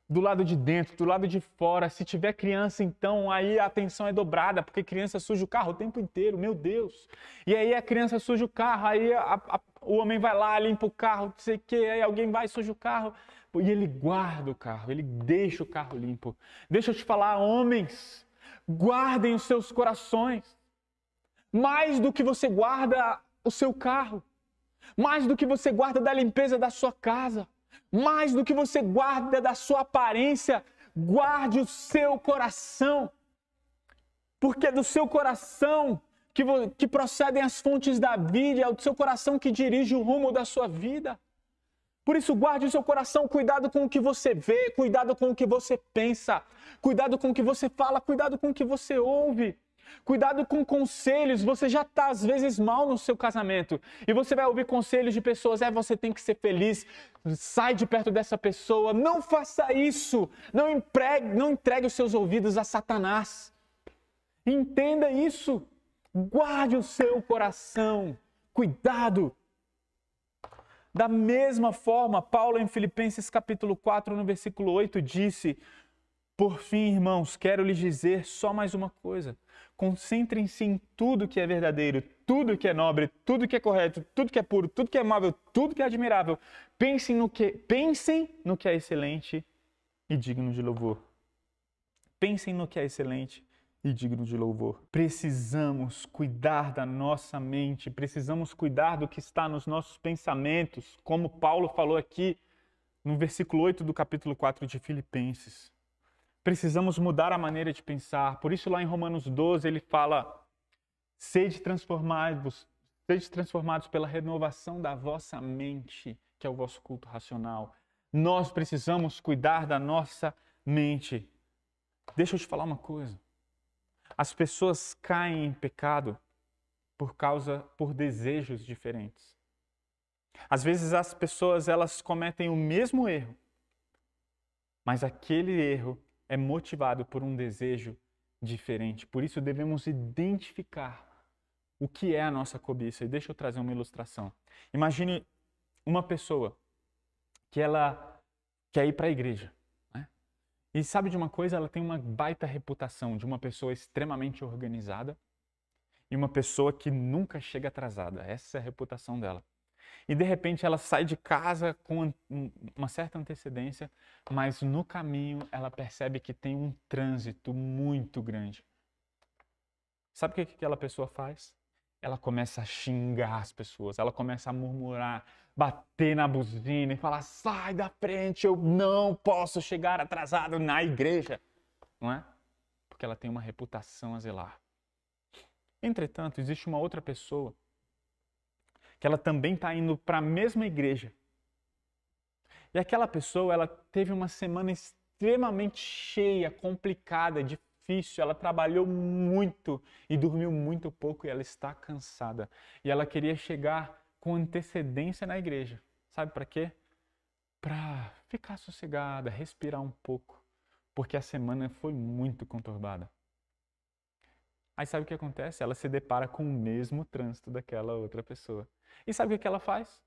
Speaker 2: do lado de dentro, do lado de fora. Se tiver criança, então, aí a atenção é dobrada, porque criança suja o carro o tempo inteiro, meu Deus. E aí a criança suja o carro, aí o homem vai lá, limpa o carro, não sei o quê, aí alguém vai e suja o carro. E ele guarda o carro, ele deixa o carro limpo. Deixa eu te falar, homens, guardem os seus corações. Mais do que você guarda o seu carro. Mais do que você guarda da limpeza da sua casa. Mais do que você guarda da sua aparência. Guarde o seu coração. Porque é do seu coração que procedem as fontes da vida. É do seu coração que dirige o rumo da sua vida. Por isso, guarde o seu coração, cuidado com o que você vê, cuidado com o que você pensa, cuidado com o que você fala, cuidado com o que você ouve, cuidado com conselhos. Você já está, às vezes, mal no seu casamento e você vai ouvir conselhos de pessoas, você tem que ser feliz, sai de perto dessa pessoa. Não faça isso, não entregue os seus ouvidos a Satanás. Entenda isso, guarde o seu coração, cuidado. Da mesma forma, Paulo em Filipenses capítulo 4, no versículo 8, disse: por fim, irmãos, quero lhes dizer só mais uma coisa. Concentrem-se em tudo que é verdadeiro, tudo que é nobre, tudo que é correto, tudo que é puro, tudo que é amável, tudo que é admirável. Pensem no que é excelente e digno de louvor. Pensem no que é excelente e digno de louvor. Precisamos cuidar da nossa mente, precisamos cuidar do que está nos nossos pensamentos, como Paulo falou aqui no versículo 8 do capítulo 4 de Filipenses. Precisamos mudar a maneira de pensar. Por isso lá em Romanos 12 ele fala: sede transformados pela renovação da vossa mente, que é o vosso culto racional. Nós precisamos cuidar da nossa mente. Deixa eu te falar uma coisa. As pessoas caem em pecado por desejos diferentes. Às vezes as pessoas elas cometem o mesmo erro, mas aquele erro é motivado por um desejo diferente. Por isso devemos identificar o que é a nossa cobiça. E deixa eu trazer uma ilustração. Imagine uma pessoa que ela quer ir para a igreja. E sabe de uma coisa? Ela tem uma baita reputação de uma pessoa extremamente organizada e uma pessoa que nunca chega atrasada. Essa é a reputação dela. E de repente ela sai de casa com uma certa antecedência, mas no caminho ela percebe que tem um trânsito muito grande. Sabe o que aquela pessoa faz? Ela começa a xingar as pessoas, ela começa a murmurar, bater na buzina e falar: sai da frente, eu não posso chegar atrasado na igreja. Não é? Porque ela tem uma reputação a zelar. Entretanto, existe uma outra pessoa que ela também está indo para a mesma igreja. E aquela pessoa, ela teve uma semana extremamente cheia, complicada, difícil. Ela trabalhou muito e dormiu muito pouco e ela está cansada. E ela queria chegar com antecedência na igreja. Sabe para quê? Para ficar sossegada, respirar um pouco. Porque a semana foi muito conturbada. Aí sabe o que acontece? Ela se depara com o mesmo trânsito daquela outra pessoa. E sabe o que ela faz?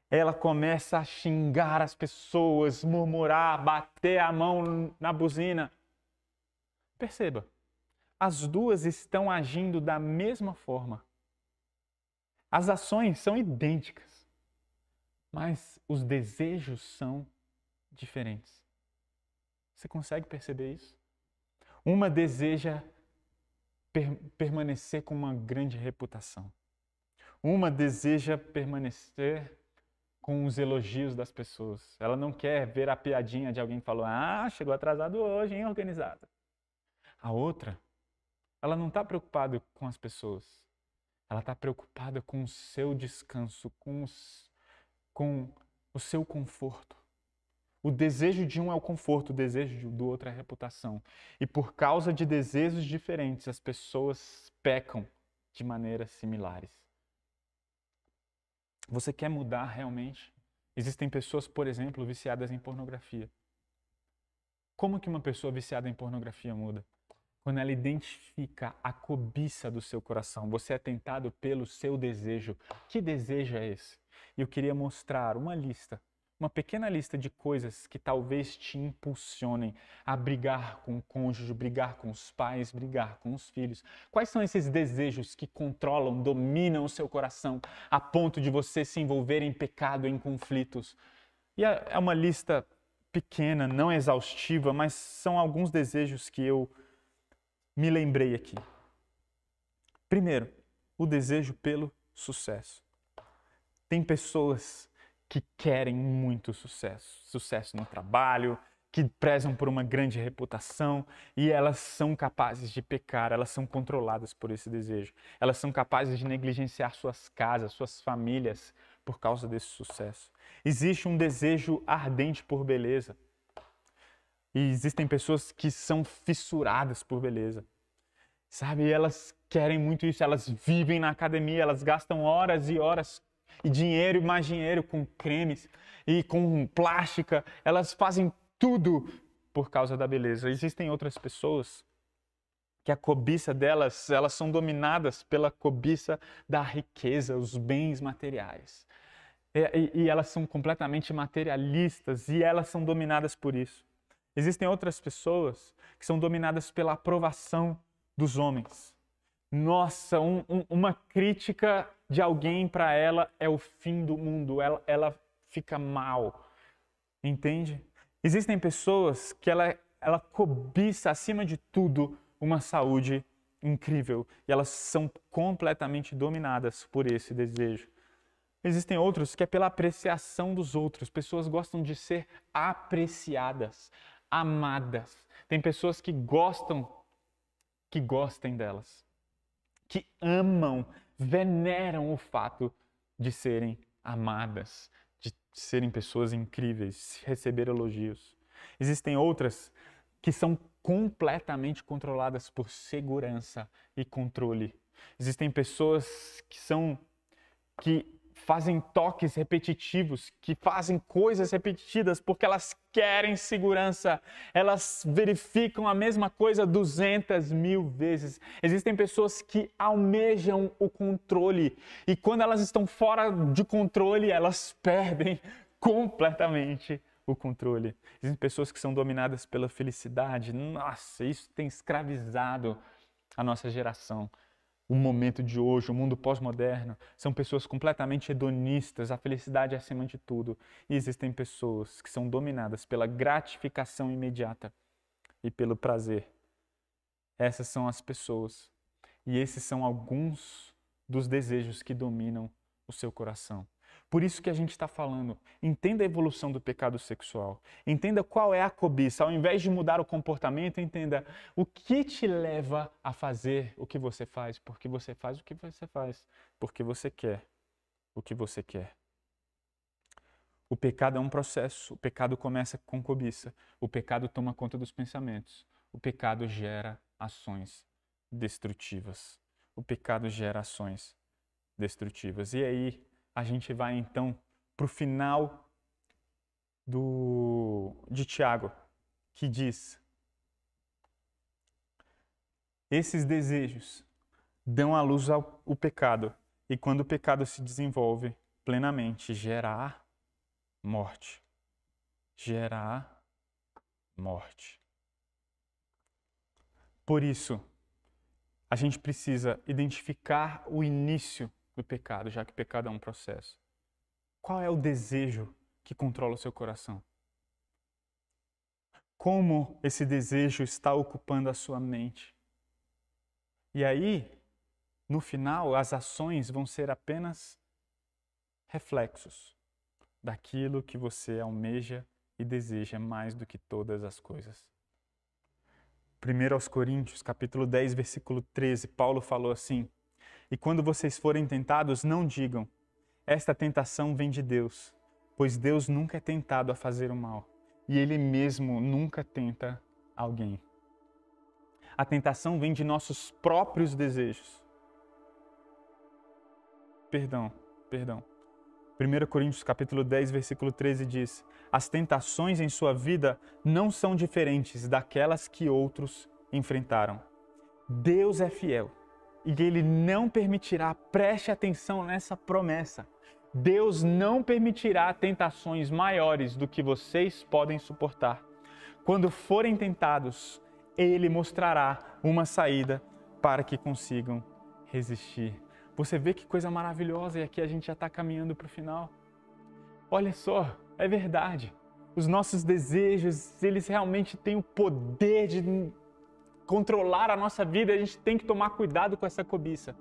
Speaker 2: ela começa a xingar as pessoas, murmurar, bater a mão na buzina. Perceba, as duas estão agindo da mesma forma. As ações são idênticas, mas os desejos são diferentes. Você consegue perceber isso? Uma deseja permanecer com uma grande reputação. Uma deseja permanecer com os elogios das pessoas. Ela não quer ver a piadinha de alguém que falou: ah, chegou atrasado hoje, hein, organizado. A outra, ela não está preocupada com as pessoas. Ela está preocupada com o seu descanso, com o seu conforto. O desejo de um é o conforto, o desejo do outro é a reputação. E por causa de desejos diferentes, as pessoas pecam de maneiras similares. Você quer mudar realmente? Existem pessoas, por exemplo, viciadas em pornografia. Como que uma pessoa viciada em pornografia muda? Quando ela identifica a cobiça do seu coração. Você é tentado pelo seu desejo. Que desejo é esse? E eu queria mostrar uma lista, uma pequena lista de coisas que talvez te impulsionem a brigar com o cônjuge, brigar com os pais, brigar com os filhos. Quais são esses desejos que controlam, dominam o seu coração a ponto de você se envolver em pecado, em conflitos? E é uma lista pequena, não exaustiva, mas são alguns desejos que eu me lembrei aqui. Primeiro, o desejo pelo sucesso. Tem pessoas que querem muito sucesso. Sucesso no trabalho, que prezam por uma grande reputação e elas são capazes de pecar, elas são controladas por esse desejo. Elas são capazes de negligenciar suas casas, suas famílias por causa desse sucesso. Existe um desejo ardente por beleza. E existem pessoas que são fissuradas por beleza. Sabe, e elas querem muito isso, elas vivem na academia, elas gastam horas e horas e dinheiro e mais dinheiro com cremes e com plástica, elas fazem tudo por causa da beleza. Existem outras pessoas que a cobiça delas, elas são dominadas pela cobiça da riqueza, os bens materiais. E elas são completamente materialistas e elas são dominadas por isso. Existem outras pessoas que são dominadas pela aprovação dos homens. Nossa, uma crítica de alguém para ela é o fim do mundo, ela fica mal, entende? Existem pessoas que ela cobiça acima de tudo uma saúde incrível e elas são completamente dominadas por esse desejo. Existem outros que é pela apreciação dos outros, pessoas gostam de ser apreciadas, amadas. Tem pessoas que gostem delas, que amam, veneram o fato de serem amadas, de serem pessoas incríveis, receber elogios. Existem outras que são completamente controladas por segurança e controle. Existem pessoas que fazem toques repetitivos, que fazem coisas repetidas porque elas querem segurança. Elas verificam a mesma coisa 200.000 vezes. Existem pessoas que almejam o controle e quando elas estão fora de controle, elas perdem completamente o controle. Existem pessoas que são dominadas pela felicidade. Nossa, isso tem escravizado a nossa geração. O momento de hoje, o mundo pós-moderno, são pessoas completamente hedonistas, a felicidade é acima de tudo. E existem pessoas que são dominadas pela gratificação imediata e pelo prazer. Essas são as pessoas. E esses são alguns dos desejos que dominam o seu coração. Por isso que a gente está falando, entenda a evolução do pecado sexual, entenda qual é a cobiça, ao invés de mudar o comportamento, entenda o que te leva a fazer o que você faz, porque você faz o que você faz, porque você quer o que você quer. O pecado é um processo, o pecado começa com cobiça, o pecado toma conta dos pensamentos, o pecado gera ações destrutivas, o pecado gera ações destrutivas. E aí, a gente vai então para o final de Tiago, que diz: esses desejos dão à luz ao pecado, e quando o pecado se desenvolve, plenamente gerar morte. Gerar morte. Por isso, a gente precisa identificar o início do pecado, já que o pecado é um processo. Qual é o desejo que controla o seu coração? Como esse desejo está ocupando a sua mente? E aí, no final, as ações vão ser apenas reflexos daquilo que você almeja e deseja mais do que todas as coisas. 1 Coríntios, capítulo 10, versículo 13, Paulo falou assim: e quando vocês forem tentados, não digam, esta tentação vem de Deus, pois Deus nunca é tentado a fazer o mal, e Ele mesmo nunca tenta alguém. A tentação vem de nossos próprios desejos. Perdão. 1 Coríntios capítulo 10, versículo 13 diz: as tentações em sua vida não são diferentes daquelas que outros enfrentaram. Deus é fiel e Ele não permitirá, preste atenção nessa promessa, Deus não permitirá tentações maiores do que vocês podem suportar. Quando forem tentados, Ele mostrará uma saída para que consigam resistir. Você vê que coisa maravilhosa, e aqui a gente já está caminhando para o final. Olha só, é verdade. Os nossos desejos, eles realmente têm o poder de controlar a nossa vida. A gente tem que tomar cuidado com essa cobiça.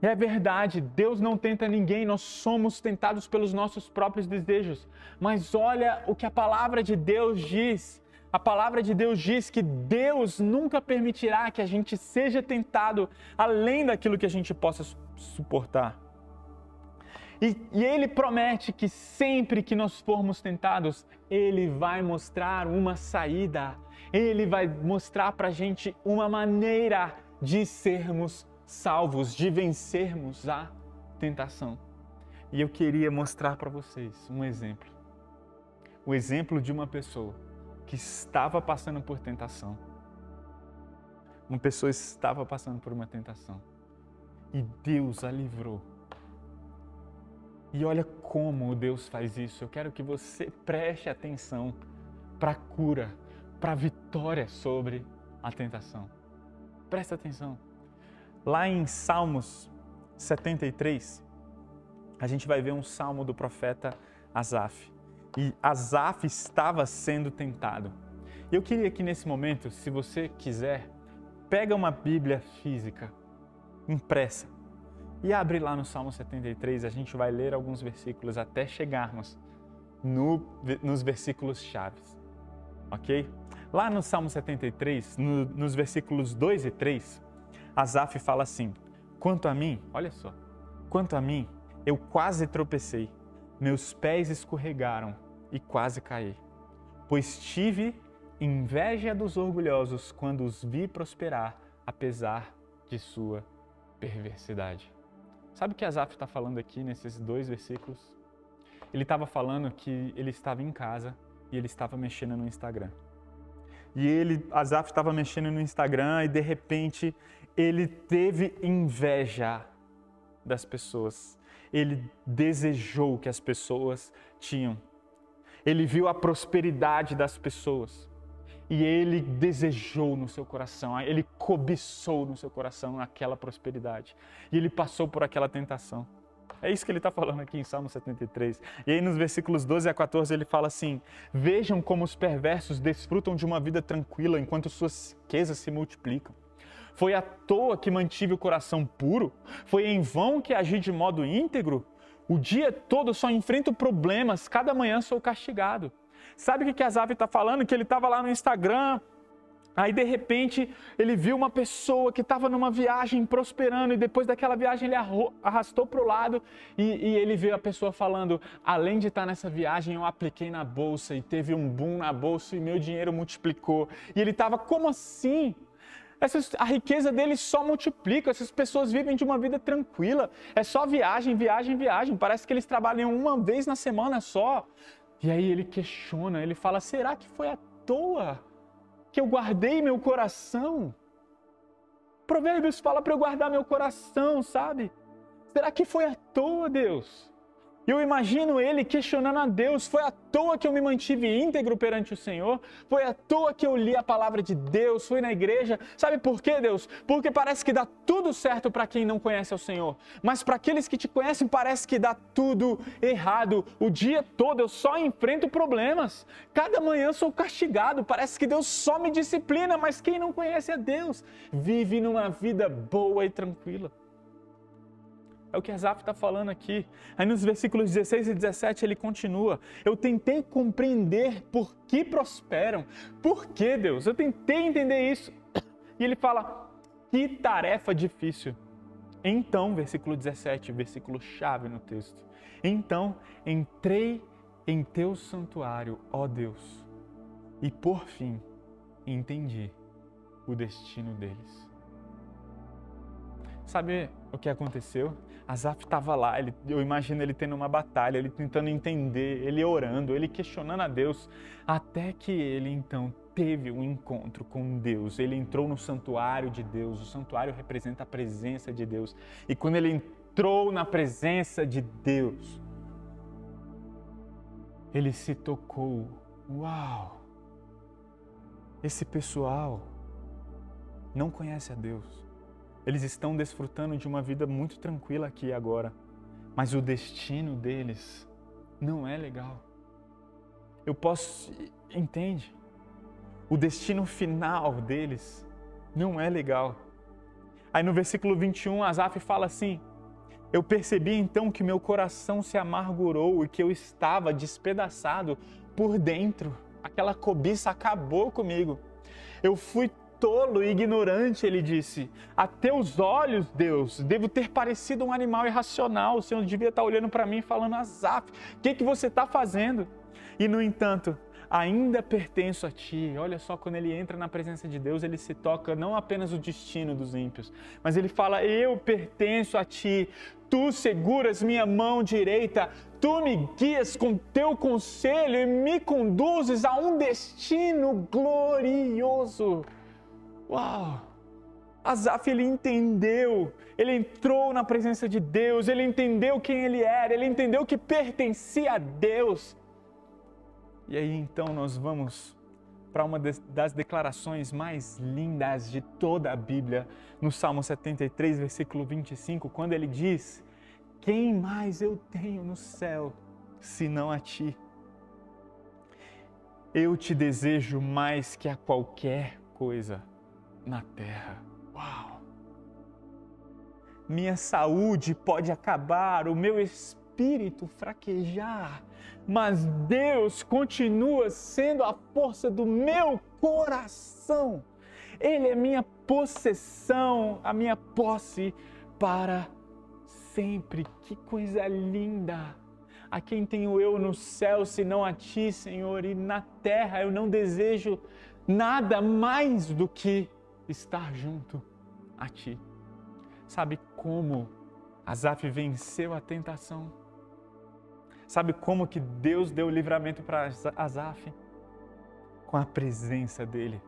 Speaker 2: É verdade, Deus não tenta ninguém, nós somos tentados pelos nossos próprios desejos. Mas olha o que a palavra de Deus diz. A palavra de Deus diz que Deus nunca permitirá que a gente seja tentado além daquilo que a gente possa suportar. E Ele promete que sempre que nós formos tentados, Ele vai mostrar uma saída. Ele vai mostrar para a gente uma maneira de sermos salvos, de vencermos a tentação. E eu queria mostrar para vocês um exemplo. O exemplo de uma pessoa que estava passando por tentação. Uma pessoa estava passando por uma tentação. E Deus a livrou. E olha como Deus faz isso. Eu quero que você preste atenção para a cura, para a vitória sobre a tentação. Presta atenção. Lá em Salmos 73, a gente vai ver um salmo do profeta Asaf. E Asaf estava sendo tentado. Eu queria que nesse momento, se você quiser, pega uma Bíblia física, impressa, e abre lá no Salmo 73, a gente vai ler alguns versículos até chegarmos nos versículos chaves, ok? Lá no Salmo 73, nos versículos 2 e 3, Asaf fala assim: quanto a mim, olha só, quanto a mim, eu quase tropecei, meus pés escorregaram e quase caí, pois tive inveja dos orgulhosos quando os vi prosperar, apesar de sua perversidade. Sabe o que Asaf está falando aqui nesses dois versículos? Ele estava falando que ele estava em casa e ele estava mexendo no Instagram. E Asaf estava mexendo no Instagram e de repente ele teve inveja das pessoas. Ele desejou o que as pessoas tinham. Ele viu a prosperidade das pessoas. E ele desejou no seu coração, ele cobiçou no seu coração aquela prosperidade. E ele passou por aquela tentação. É isso que ele está falando aqui em Salmo 73. E aí nos versículos 12 a 14 ele fala assim: vejam como os perversos desfrutam de uma vida tranquila enquanto suas riquezas se multiplicam. Foi à toa que mantive o coração puro? Foi em vão que agi de modo íntegro? O dia todo só enfrento problemas, cada manhã sou castigado. Sabe o que Asaf está falando? Que ele estava lá no Instagram, aí de repente ele viu uma pessoa que estava numa viagem prosperando e depois daquela viagem ele arrastou para o lado e ele viu a pessoa falando: além de estar nessa viagem eu apliquei na bolsa e teve um boom na bolsa e meu dinheiro multiplicou. E ele estava: como assim? A riqueza deles só multiplica, essas pessoas vivem de uma vida tranquila, é só viagem, viagem, viagem, parece que eles trabalham uma vez na semana só. E aí ele questiona, ele fala: será que foi à toa que eu guardei meu coração? Provérbios fala para eu guardar meu coração, sabe? Será que foi à toa, Deus? E eu imagino ele questionando a Deus: foi à toa que eu me mantive íntegro perante o Senhor? Foi à toa que eu li a palavra de Deus? Fui na igreja? Sabe por quê, Deus? Porque parece que dá tudo certo para quem não conhece o Senhor. Mas para aqueles que te conhecem parece que dá tudo errado. O dia todo eu só enfrento problemas. Cada manhã sou castigado. Parece que Deus só me disciplina. Mas quem não conhece a Deus vive numa vida boa e tranquila. É o que Asaf está falando aqui. Aí nos versículos 16 e 17 ele continua: eu tentei compreender por que prosperam. Por que, Deus? Eu tentei entender isso. E ele fala: que tarefa difícil. Então, versículo 17, versículo chave no texto. Então, entrei em teu santuário, ó Deus, e por fim, entendi o destino deles. Sabe o que aconteceu? Asaf estava lá, eu imagino ele tendo uma batalha, ele tentando entender, ele orando, ele questionando a Deus, até que ele então teve um encontro com Deus. Ele entrou no santuário de Deus, o santuário representa a presença de Deus. E quando ele entrou na presença de Deus, ele se tocou: uau, esse pessoal não conhece a Deus. Eles estão desfrutando de uma vida muito tranquila aqui e agora, mas o destino deles não é legal. Entende? O destino final deles não é legal. Aí no versículo 21, Asaf fala assim: eu percebi então que meu coração se amargurou e que eu estava despedaçado por dentro. Aquela cobiça acabou comigo. Eu fui tolo e ignorante, ele disse. A teus olhos, Deus, devo ter parecido um animal irracional. O Senhor devia estar olhando para mim e falando: Asaf, o que você está fazendo? E no entanto, ainda pertenço a ti. Olha só, quando ele entra na presença de Deus, ele se toca não apenas o destino dos ímpios, mas ele fala: eu pertenço a ti. Tu seguras minha mão direita, tu me guias com teu conselho e me conduzes a um destino glorioso. Uau! Asaf, ele entendeu, ele entrou na presença de Deus, ele entendeu quem ele era, ele entendeu que pertencia a Deus. E aí então nós vamos para uma das declarações mais lindas de toda a Bíblia, no Salmo 73, versículo 25, quando ele diz: quem mais eu tenho no céu, senão a ti? Eu te desejo mais que a qualquer coisa na terra. Uau! Minha saúde pode acabar, o meu espírito fraquejar, mas Deus continua sendo a força do meu coração. Ele é minha possessão, a minha posse para sempre. Que coisa linda! A quem tenho eu no céu, senão a ti, Senhor? E na terra eu não desejo nada mais do que estar junto a ti. Sabe como Asaf venceu a tentação? Sabe como que Deus deu o livramento para Asaf? Com a presença dele.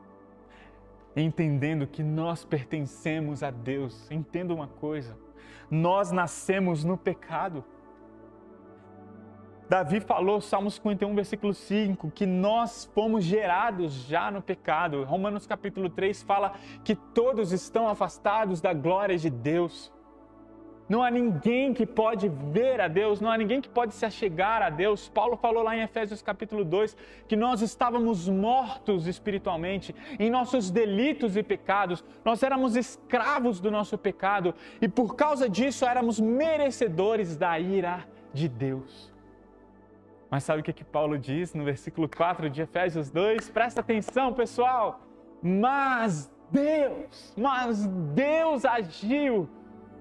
Speaker 2: Entendendo que nós pertencemos a Deus. Entenda uma coisa: nós nascemos no pecado. Davi falou, Salmo 51, versículo 5, que nós fomos gerados já no pecado. Romanos capítulo 3 fala que todos estão afastados da glória de Deus. Não há ninguém que pode ver a Deus, não há ninguém que pode se achegar a Deus. Paulo falou lá em Efésios capítulo 2 que nós estávamos mortos espiritualmente em nossos delitos e pecados. Nós éramos escravos do nosso pecado e por causa disso éramos merecedores da ira de Deus. Mas sabe o que Paulo diz no versículo 4 de Efésios 2? Presta atenção, pessoal! Mas Deus agiu.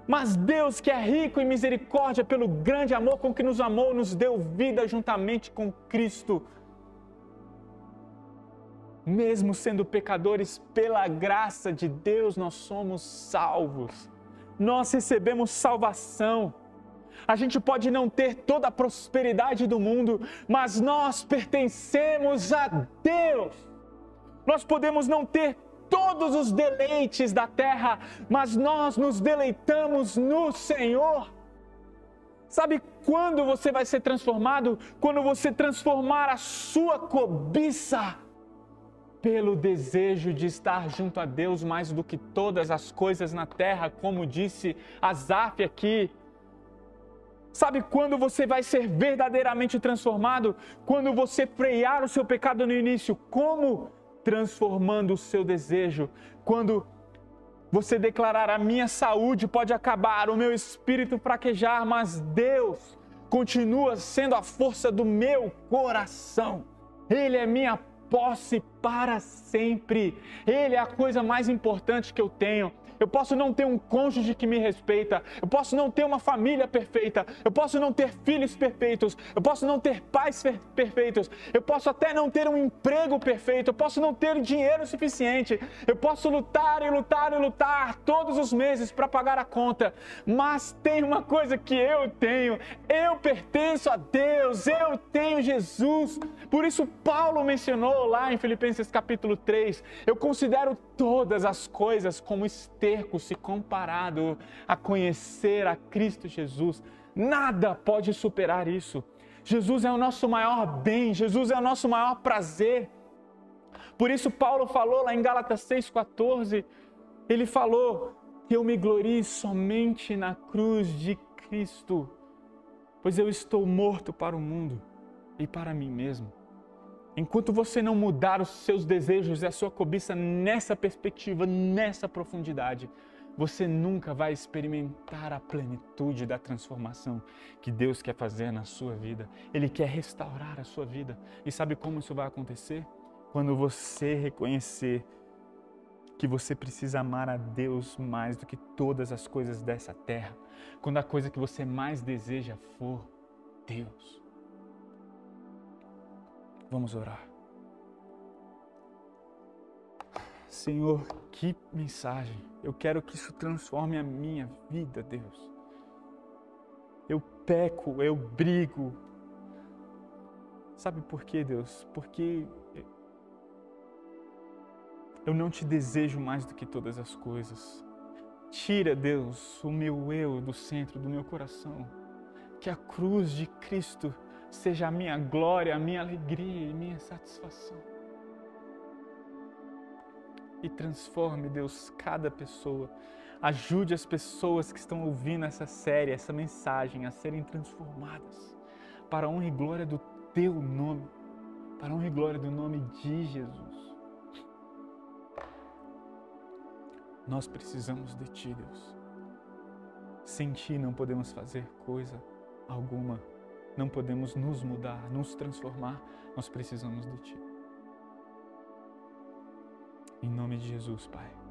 Speaker 2: Mas Deus, que é rico em misericórdia, pelo grande amor com que nos amou, nos deu vida juntamente com Cristo. Mesmo sendo pecadores, pela graça de Deus, nós somos salvos. Nós recebemos salvação. A gente pode não ter toda a prosperidade do mundo, mas nós pertencemos a Deus. Nós podemos não ter todos os deleites da terra, mas nós nos deleitamos no Senhor. Sabe quando você vai ser transformado? Quando você transformar a sua cobiça pelo desejo de estar junto a Deus mais do que todas as coisas na terra, como disse Asaf aqui. Sabe quando você vai ser verdadeiramente transformado? Quando você frear o seu pecado no início. Como? Transformando o seu desejo. Quando você declarar: a minha saúde pode acabar, o meu espírito fraquejar, mas Deus continua sendo a força do meu coração. Ele é minha posse para sempre. Ele é a coisa mais importante que eu tenho. Eu posso não ter um cônjuge que me respeita, eu posso não ter uma família perfeita, eu posso não ter filhos perfeitos, eu posso não ter pais perfeitos, eu posso até não ter um emprego perfeito, eu posso não ter dinheiro suficiente, eu posso lutar e lutar e lutar todos os meses para pagar a conta, mas tem uma coisa que eu tenho: eu pertenço a Deus, eu tenho Jesus. Por isso Paulo mencionou lá em Filipenses capítulo 3, eu considero todas as coisas como esterco se comparado a conhecer a Cristo Jesus. Nada pode superar isso. Jesus é o nosso maior bem, Jesus é o nosso maior prazer. Por isso Paulo falou lá em Gálatas 6,14, ele falou que eu me glorie somente na cruz de Cristo, pois eu estou morto para o mundo e para mim mesmo. Enquanto você não mudar os seus desejos e a sua cobiça nessa perspectiva, nessa profundidade, você nunca vai experimentar a plenitude da transformação que Deus quer fazer na sua vida. Ele quer restaurar a sua vida. E sabe como isso vai acontecer? Quando você reconhecer que você precisa amar a Deus mais do que todas as coisas dessa terra. Quando a coisa que você mais deseja for Deus. Vamos orar. Senhor, que mensagem. Eu quero que isso transforme a minha vida, Deus. Eu peco, eu brigo. Sabe por quê, Deus? Porque eu não te desejo mais do que todas as coisas. Tira, Deus, o meu eu do centro do meu coração. Que a cruz de Cristo seja a minha glória, a minha alegria e minha satisfação. E transforme, Deus, cada pessoa. Ajude as pessoas que estão ouvindo essa série, essa mensagem, a serem transformadas para a honra e glória do Teu nome, para a honra e glória do nome de Jesus. Nós precisamos de Ti, Deus. Sem Ti não podemos fazer coisa alguma. Não podemos nos mudar, nos transformar. Nós precisamos de Ti. Em nome de Jesus, Pai.